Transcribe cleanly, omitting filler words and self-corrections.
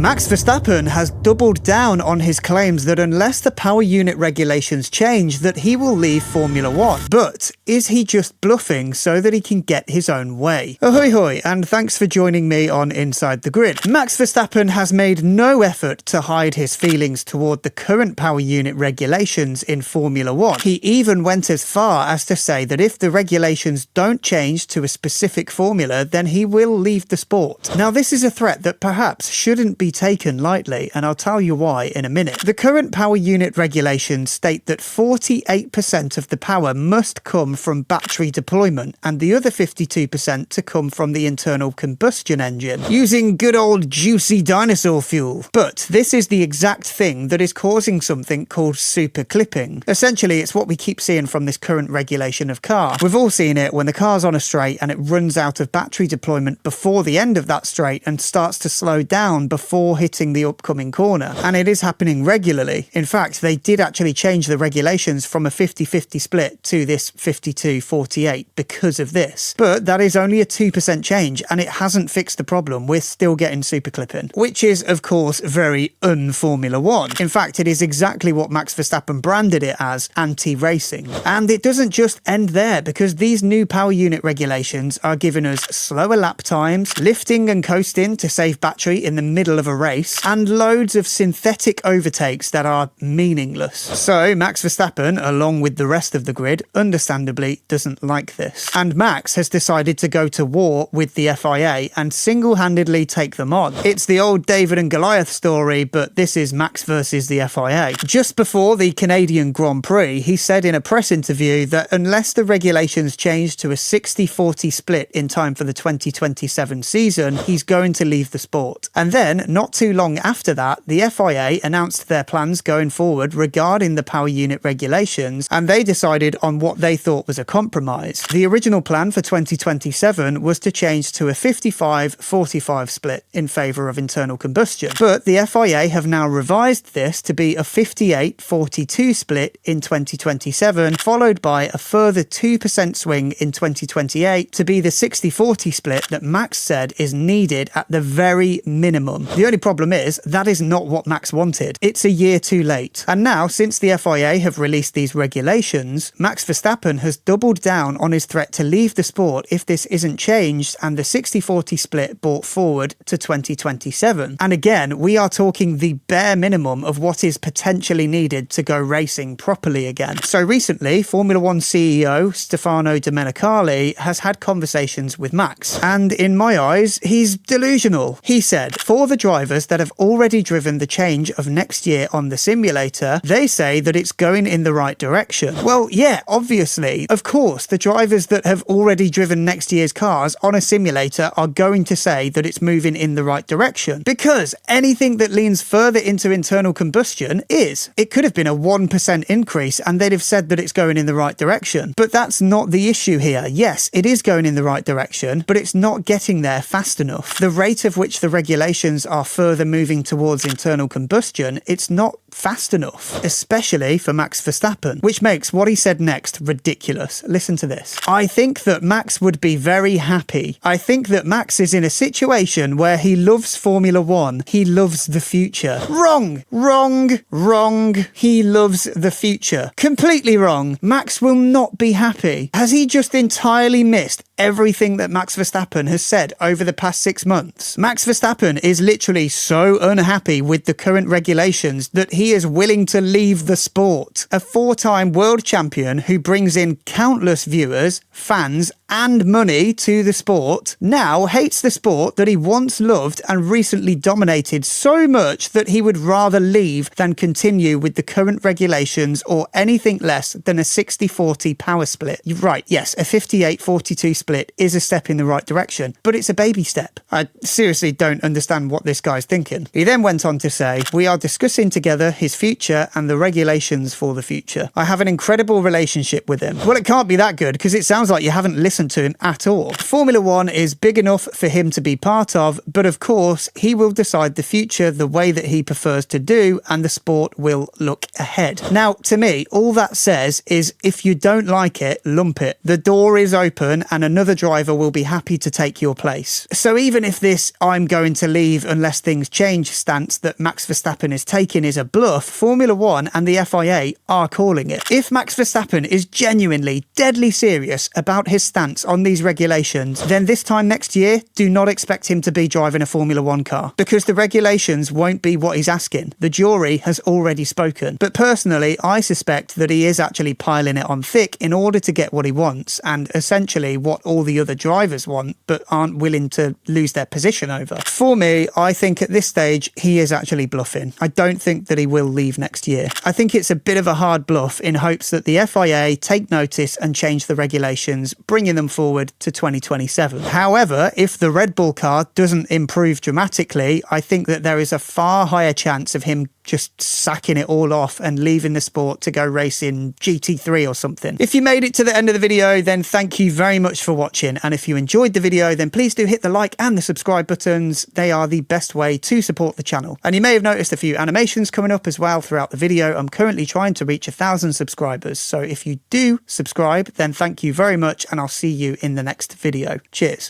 Max Verstappen has doubled down on his claims that unless the power unit regulations change, that he will leave Formula One. But is he just bluffing so that he can get his own way? Ahoy hoy, and thanks for joining me on Inside the Grid. Max Verstappen has made no effort to hide his feelings toward the current power unit regulations in Formula One. He even went as far as to say that if the regulations don't change to a specific formula, then he will leave the sport. Now, this is a threat that perhaps shouldn't be taken lightly, and I'll tell you why in a minute. The current power unit regulations state that 48% of the power must come from battery deployment and the other 52% to come from the internal combustion engine, using good old juicy dinosaur fuel. But this is the exact thing that is causing something called super clipping. Essentially, it's what we keep seeing from this current regulation of car. We've all seen it when the car's on a straight and it runs out of battery deployment before the end of that straight and starts to slow down before hitting the upcoming corner. And it is happening regularly. In fact, they did actually change the regulations from a 50-50 split to this 52-48 because of this. But that is only a 2% change, and it hasn't fixed the problem. We're still getting super clipping, which is, of course, very un-Formula One. In fact, it is exactly what Max Verstappen branded it as, anti-racing. And it doesn't just end there, because these new power unit regulations are giving us slower lap times, lifting and coasting to save battery in the middle of a race, and loads of synthetic overtakes that are meaningless. So Max Verstappen, along with the rest of the grid, understandably doesn't like this. And Max has decided to go to war with the FIA and single-handedly take them on. It's the old David and Goliath story, but this is Max versus the FIA. Just before the Canadian Grand Prix, he said in a press interview that unless the regulations change to a 60-40 split in time for the 2027 season, he's going to leave the sport. And then, not too long after that, the FIA announced their plans going forward regarding the power unit regulations, and they decided on what they thought was a compromise. The original plan for 2027 was to change to a 55-45 split in favour of internal combustion, but the FIA have now revised this to be a 58-42 split in 2027, followed by a further 2% swing in 2028 to be the 60-40 split that Max said is needed at the very minimum. The only problem is that is not what Max wanted. It's a year too late. And now, since the FIA have released these regulations, Max Verstappen has doubled down on his threat to leave the sport if this isn't changed and the 60-40 split brought forward to 2027. And again, we are talking the bare minimum of what is potentially needed to go racing properly again. So recently, Formula One CEO Stefano Domenicali has had conversations with Max, and in my eyes, he's delusional. He said, for the drivers that have already driven the change of next year on the simulator, they say that it's going in the right direction. Well, yeah, obviously. Of course, the drivers that have already driven next year's cars on a simulator are going to say that it's moving in the right direction, because anything that leans further into internal combustion is. It could have been a 1% increase and they'd have said that it's going in the right direction. But that's not the issue here. Yes, it is going in the right direction, but it's not getting there fast enough. The rate of which the regulations are further moving towards internal combustion, it's not fast enough, especially for Max Verstappen, which makes what he said next ridiculous. Listen to this. I think that Max would be very happy. I think that Max is in a situation where he loves Formula One. He loves the future. Wrong, wrong, wrong. He loves the future. Completely wrong. Max will not be happy. Has he just entirely missed everything that Max Verstappen has said over the past 6 months? Max Verstappen is literally so unhappy with the current regulations that he is willing to leave the sport. A 4-time world champion who brings in countless viewers, fans, and money to the sport, now hates the sport that he once loved and recently dominated so much that he would rather leave than continue with the current regulations or anything less than a 60-40 power split. You're right, yes, a 58-42 split is a step in the right direction, but it's a baby step. I seriously don't understand what this guy's thinking. He then went on to say, we are discussing together father, his future, and the regulations for the future. I have an incredible relationship with him. Well, it can't be that good because it sounds like you haven't listened to him at all. Formula One is big enough for him to be part of, but of course, he will decide the future the way that he prefers to do, and the sport will look ahead. Now, to me, all that says is if you don't like it, lump it. The door is open and another driver will be happy to take your place. So even if this "I'm going to leave unless things change" stance that Max Verstappen is taking is a bluff, Formula One and the FIA are calling it. If Max Verstappen is genuinely, deadly serious about his stance on these regulations, then this time next year, do not expect him to be driving a Formula One car, because the regulations won't be what he's asking. The jury has already spoken. But personally, I suspect that he is actually piling it on thick in order to get what he wants, and essentially what all the other drivers want, but aren't willing to lose their position over. For me, I think at this stage, he is actually bluffing. I don't think that he will leave next year. I think it's a bit of a hard bluff in hopes that the FIA take notice and change the regulations, bringing them forward to 2027. However, if the Red Bull car doesn't improve dramatically, I think that there is a far higher chance of him just sacking it all off and leaving the sport to go race in GT3 or something. If you made it to the end of the video, then thank you very much for watching. And if you enjoyed the video, then please do hit the like and the subscribe buttons. They are the best way to support the channel. And you may have noticed a few animations coming up as well throughout the video. I'm currently trying to reach 1,000 subscribers. So if you do subscribe, then thank you very much. And I'll see you in the next video. Cheers.